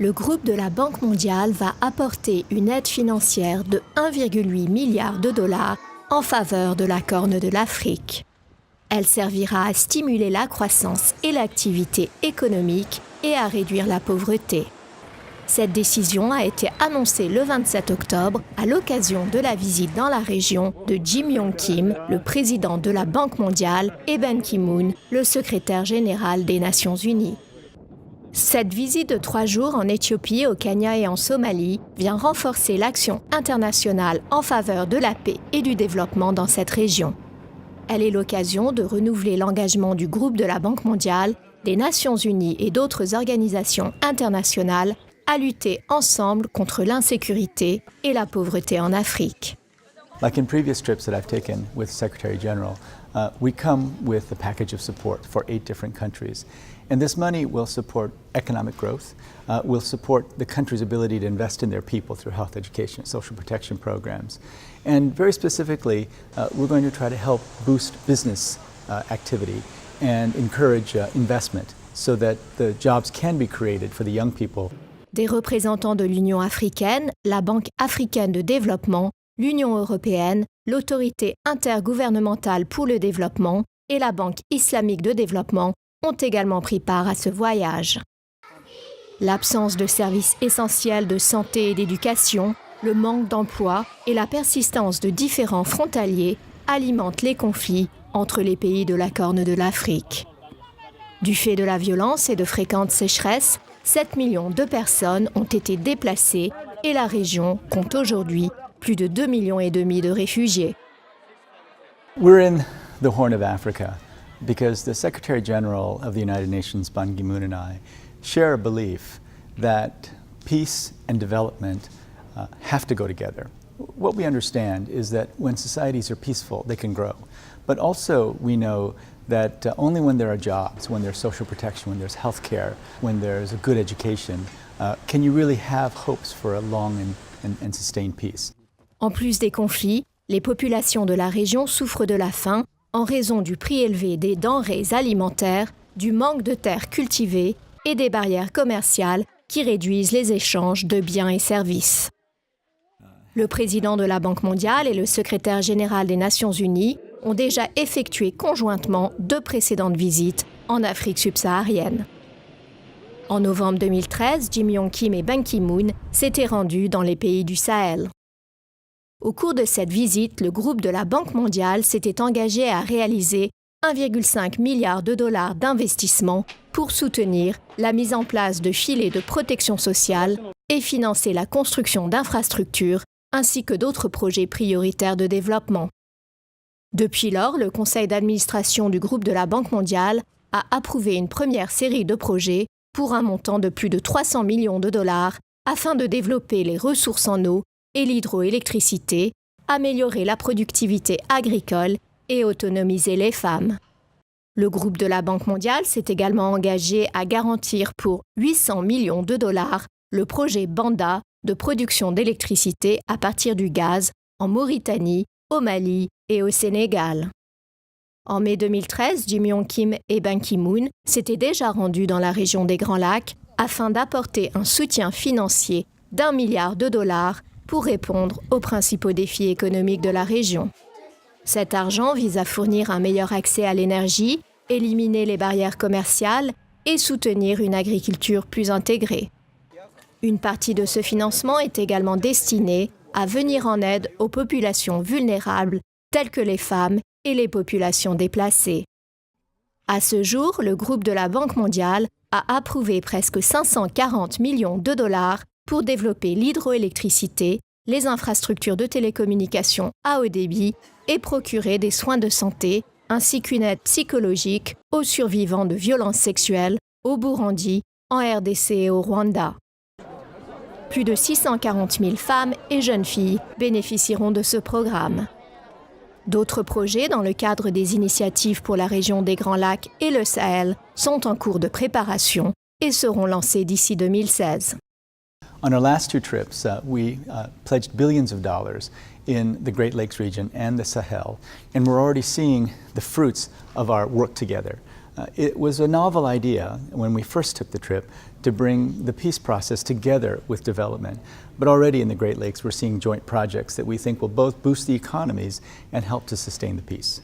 le groupe de la Banque mondiale va apporter une aide financière de 1,8 milliard de dollars en faveur de la Corne de l'Afrique. Elle servira à stimuler la croissance et l'activité économique et à réduire la pauvreté. Cette décision a été annoncée le 27 octobre à l'occasion de la visite dans la région de Jim Yong Kim, le président de la Banque mondiale, et Ban Ki-moon, le secrétaire général des Nations unies. Cette visite de 3 jours en Éthiopie, au Kenya et en Somalie vient renforcer l'action internationale en faveur de la paix et du développement dans cette région. Elle est l'occasion de renouveler l'engagement du groupe de la Banque mondiale, des Nations unies et d'autres organisations internationales à lutter ensemble contre l'insécurité et la pauvreté en Afrique. Like in previous trips that I've taken with Secretary General, we come with a package of support for 8 different countries. And this money will support economic growth, will support the country's ability to invest in their people through health education, social protection programs. And very specifically, we're going to try to help boost business activity and encourage investment so that the jobs can be created for the young people. Des représentants de l'Union africaine, la Banque africaine de développement, l'Union européenne, l'Autorité intergouvernementale pour le développement et la Banque islamique de développement ont également pris part à ce voyage. L'absence de services essentiels de santé et d'éducation, le manque d'emploi et la persistance de différends frontaliers alimentent les conflits entre les pays de la Corne de l'Afrique. Du fait de la violence et de fréquentes sécheresses, 7 millions de personnes ont été déplacées et la région compte aujourd'hui plus de 2,5 millions de réfugiés. We're in the Horn of Africa because the Secretary General of the United Nations, Ban Ki-moon, and I share a belief that peace and development have to go together. What we understand is that when societies are peaceful, they can grow. But also we know that only when there are jobs, when there's social protection, when there's health care, when there's a good education, can you really have hopes for a long and sustained peace. En plus des conflits, les populations de la région souffrent de la faim en raison du prix élevé des denrées alimentaires, du manque de terres cultivées et des barrières commerciales qui réduisent les échanges de biens et services. Le président de la Banque mondiale et le secrétaire général des Nations unies ont déjà effectué conjointement 2 précédentes visites en Afrique subsaharienne. En novembre 2013, Jim Yong Kim et Ban Ki-moon s'étaient rendus dans les pays du Sahel. Au cours de cette visite, le groupe de la Banque mondiale s'était engagé à réaliser 1,5 milliard de dollars d'investissement pour soutenir la mise en place de filets de protection sociale et financer la construction d'infrastructures ainsi que d'autres projets prioritaires de développement. Depuis lors, le conseil d'administration du groupe de la Banque mondiale a approuvé une première série de projets pour un montant de plus de 300 millions de dollars afin de développer les ressources en eau et l'hydroélectricité, améliorer la productivité agricole et autonomiser les femmes. Le groupe de la Banque mondiale s'est également engagé à garantir pour 800 millions de dollars le projet Banda de production d'électricité à partir du gaz en Mauritanie, au Mali et au Sénégal. En mai 2013, Jim Yong Kim et Ban Ki-moon s'étaient déjà rendus dans la région des Grands Lacs afin d'apporter un soutien financier d'1 milliard de dollars pour répondre aux principaux défis économiques de la région. Cet argent vise à fournir un meilleur accès à l'énergie, éliminer les barrières commerciales et soutenir une agriculture plus intégrée. Une partie de ce financement est également destinée à venir en aide aux populations vulnérables telles que les femmes et les populations déplacées. À ce jour, le groupe de la Banque mondiale a approuvé presque 540 millions de dollars pour développer l'hydroélectricité, les infrastructures de télécommunications à haut débit et procurer des soins de santé, ainsi qu'une aide psychologique aux survivants de violences sexuelles au Burundi, en RDC et au Rwanda. Plus de 640 000 femmes et jeunes filles bénéficieront de ce programme. D'autres projets dans le cadre des initiatives pour la région des Grands Lacs et le Sahel sont en cours de préparation et seront lancés d'ici 2016. On our last 2 trips, we pledged billions of dollars in the Great Lakes region and the Sahel, and we're already seeing the fruits of our work together. It was a novel idea when we first took the trip to bring the peace process together with development. But already in the Great Lakes, we're seeing joint projects that we think will both boost the economies and help to sustain the peace.